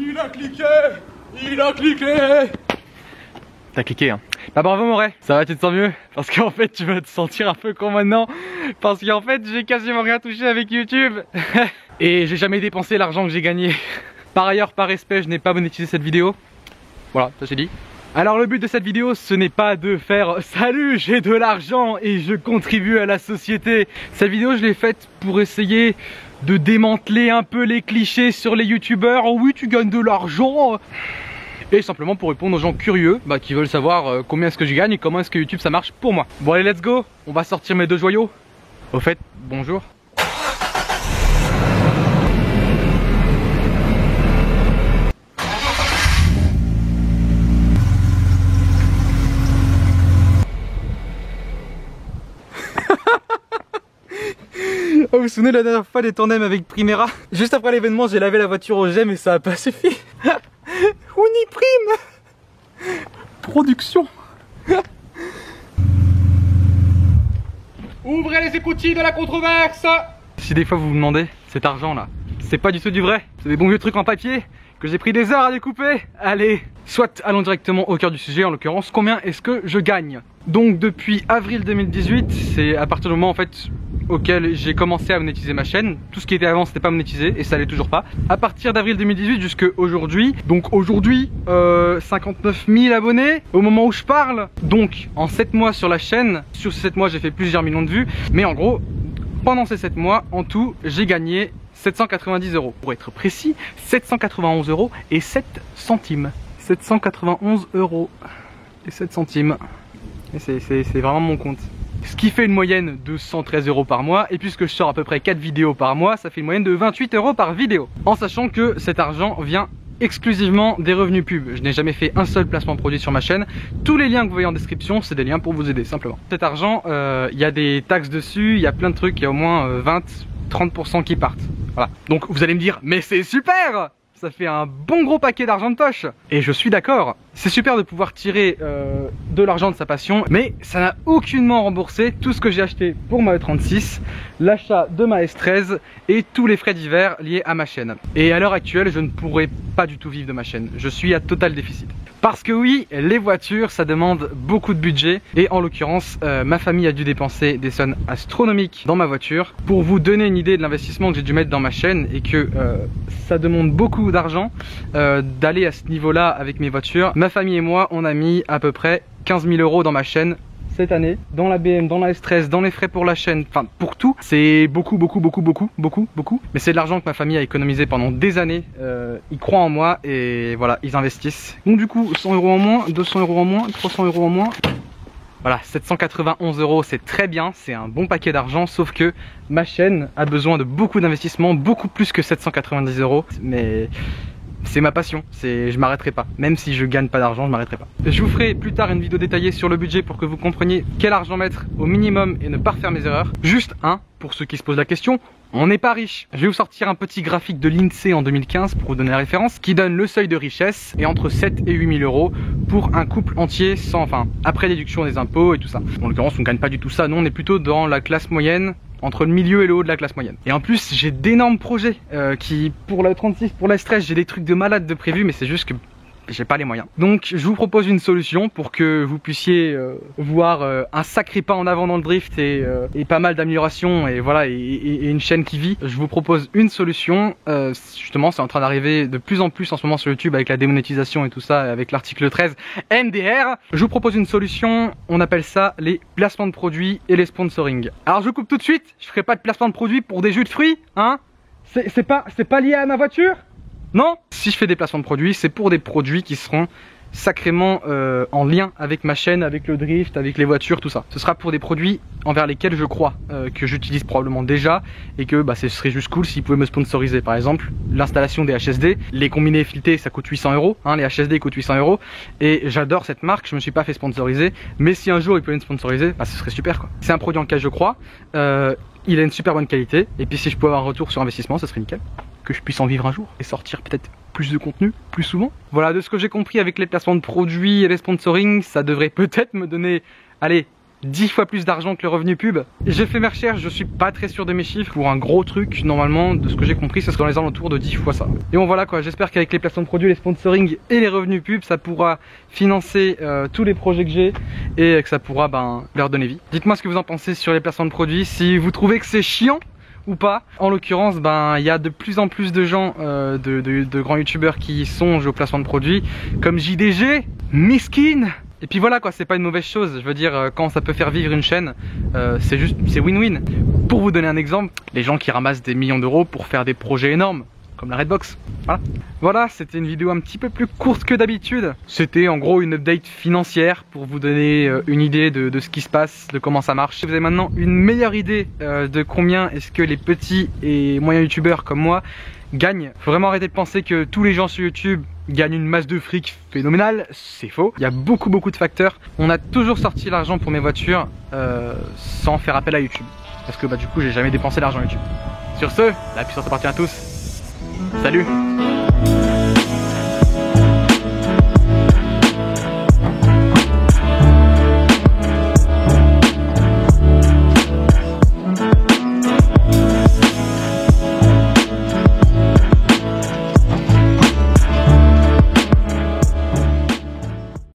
Il a cliqué. Il a cliqué. T'as cliqué hein. Bah bravo mon Ray, ça va, tu te sens mieux? Parce qu'en fait tu vas te sentir un peu con maintenant. Parce qu'en fait j'ai quasiment rien touché avec YouTube. Et j'ai jamais dépensé l'argent que j'ai gagné. Par ailleurs, par respect, je n'ai pas monétisé cette vidéo. Voilà, ça c'est dit. Alors le but de cette vidéo, ce n'est pas de faire « Salut, j'ai de l'argent et je contribue à la société ». Cette vidéo, je l'ai faite pour essayer de démanteler un peu les clichés sur les youtubeurs. Oh oui, tu gagnes de l'argent. Et simplement pour répondre aux gens curieux qui veulent savoir combien est-ce que je gagne et comment est-ce que YouTube ça marche pour moi. Bon allez, let's go, on va sortir mes deux joyaux. Au fait, bonjour. Oh, vous vous souvenez la dernière fois des tandems avec Primera? Juste après l'événement, j'ai lavé la voiture au jet mais ça a pas suffi. Uniprime Production. Ouvrez les écoutilles de la controverse. Si des fois vous vous demandez, cet argent là, c'est pas du tout du vrai. C'est des bons vieux trucs en papier que j'ai pris des heures à découper. Allez, soit allons directement au cœur du sujet, en l'occurrence, combien est-ce que je gagne? Donc depuis avril 2018, c'est à partir du moment en fait auquel j'ai commencé à monétiser ma chaîne. Tout ce qui était avant c'était pas monétisé et ça l'est toujours pas. À partir d'avril 2018 jusqu'à aujourd'hui, donc aujourd'hui 59 000 abonnés au moment où je parle. Donc en 7 mois sur la chaîne, sur ces 7 mois j'ai fait plusieurs millions de vues. Mais en gros, pendant ces 7 mois, en tout, j'ai gagné 790 €. Pour être précis, 791 € et 7 centimes. 791 € et 7 centimes. Et c'est vraiment mon compte. Ce qui fait une moyenne de 113 € par mois. Et puisque je sors à peu près 4 vidéos par mois, ça fait une moyenne de 28 € par vidéo. En sachant que cet argent vient exclusivement des revenus pub. Je n'ai jamais fait un seul placement produit sur ma chaîne. Tous les liens que vous voyez en description, c'est des liens pour vous aider simplement. Cet argent, il y a des taxes dessus, il y a plein de trucs, il y a au moins 20-30% qui partent. Voilà. Donc vous allez me dire, mais c'est super! Ça fait un bon gros paquet d'argent de poche. Et je suis d'accord. C'est super de pouvoir tirer de l'argent de sa passion, mais ça n'a aucunement remboursé tout ce que j'ai acheté pour ma E36, l'achat de ma S13 et tous les frais divers liés à ma chaîne. Et à l'heure actuelle, je ne pourrais pas du tout vivre de ma chaîne. Je suis à total déficit. Parce que oui, les voitures, ça demande beaucoup de budget. Et en l'occurrence, ma famille a dû dépenser des sommes astronomiques dans ma voiture. Pour vous donner une idée de l'investissement que j'ai dû mettre dans ma chaîne et que ça demande beaucoup d'argent d'aller à ce niveau-là avec mes voitures. Ma famille et moi, on a mis à peu près 15 000 € dans ma chaîne cette année, dans la BM, dans la S13, dans les frais pour la chaîne, enfin pour tout. C'est beaucoup. Mais c'est de l'argent que ma famille a économisé pendant des années. Ils croient en moi et voilà, ils investissent. Donc du coup, 100 € en moins, 200 € en moins, 300 € en moins. Voilà, 791 €, c'est très bien, c'est un bon paquet d'argent, sauf que ma chaîne a besoin de beaucoup d'investissement, beaucoup plus que 790 €. Mais c'est ma passion, je m'arrêterai pas. Même si je gagne pas d'argent, je m'arrêterai pas. Je vous ferai plus tard une vidéo détaillée sur le budget pour que vous compreniez quel argent mettre au minimum et ne pas refaire mes erreurs. Juste pour ceux qui se posent la question, on n'est pas riche. Je vais vous sortir un petit graphique de l'INSEE en 2015 pour vous donner la référence, qui donne le seuil de richesse et entre 7 et 8 000 € pour un couple entier après déduction des impôts et tout ça. En l'occurrence, on gagne pas du tout ça. Nous, on est plutôt dans la classe moyenne, entre le milieu et le haut de la classe moyenne. Et en plus, j'ai d'énormes projets pour la 36, pour la S13, j'ai des trucs de malade de prévu, mais c'est juste que j'ai pas les moyens. Donc je vous propose une solution pour que vous puissiez voir un sacré pas en avant dans le drift et pas mal d'améliorations et voilà et une chaîne qui vit. Je vous propose une solution, justement c'est en train d'arriver de plus en plus en ce moment sur YouTube avec la démonétisation et tout ça, avec l'article 13 MDR. Je vous propose une solution, on appelle ça les placements de produits et les sponsoring. Alors je coupe tout de suite, je ferai pas de placement de produits pour des jus de fruits, hein. C'est pas lié à ma voiture. Non, si je fais des placements de produits, c'est pour des produits qui seront sacrément en lien avec ma chaîne, avec le drift, avec les voitures, tout ça. Ce sera pour des produits envers lesquels je crois, que j'utilise probablement déjà et que ce serait juste cool s'ils pouvaient me sponsoriser. Par exemple, l'installation des HSD, les combinés filetés ça coûte 800 €, hein, les HSD coûtent 800 € et j'adore cette marque, je me suis pas fait sponsoriser, mais si un jour ils pouvaient me sponsoriser, ce serait super quoi. C'est un produit en lequel je crois, il a une super bonne qualité et puis si je pouvais avoir un retour sur investissement, ça serait nickel. Que je puisse en vivre un jour et sortir peut-être plus de contenu, plus souvent. Voilà, de ce que j'ai compris avec les placements de produits et les sponsoring, ça devrait peut-être me donner, allez, 10 fois plus d'argent que le revenu pub. J'ai fait mes recherches, je suis pas très sûr de mes chiffres. Pour un gros truc, normalement, de ce que j'ai compris, ce serait dans les alentours de 10 fois ça. Et bon voilà quoi, j'espère qu'avec les placements de produits, les sponsoring et les revenus pub, ça pourra financer tous les projets que j'ai et que ça pourra leur donner vie. Dites-moi ce que vous en pensez sur les placements de produits, si vous trouvez que c'est chiant ou pas. En l'occurrence, il y a de plus en plus de gens, de grands youtubeurs qui songent au placement de produits, comme JDG, Miskin. Et puis voilà quoi, c'est pas une mauvaise chose. Je veux dire, quand ça peut faire vivre une chaîne, c'est win-win. Pour vous donner un exemple, les gens qui ramassent des millions d'euros pour faire des projets énormes, comme la Redbox. Voilà, c'était une vidéo un petit peu plus courte que d'habitude. C'était en gros une update financière pour vous donner une idée de ce qui se passe, de comment ça marche. Vous avez maintenant une meilleure idée de combien est-ce que les petits et moyens youtubeurs comme moi gagnent. Faut vraiment arrêter de penser que tous les gens sur YouTube gagnent une masse de fric phénoménale, c'est faux. Il y a beaucoup de facteurs. On a toujours sorti l'argent pour mes voitures sans faire appel à YouTube. Parce que du coup j'ai jamais dépensé l'argent YouTube. Sur ce, la puissance appartient à tous. Salut!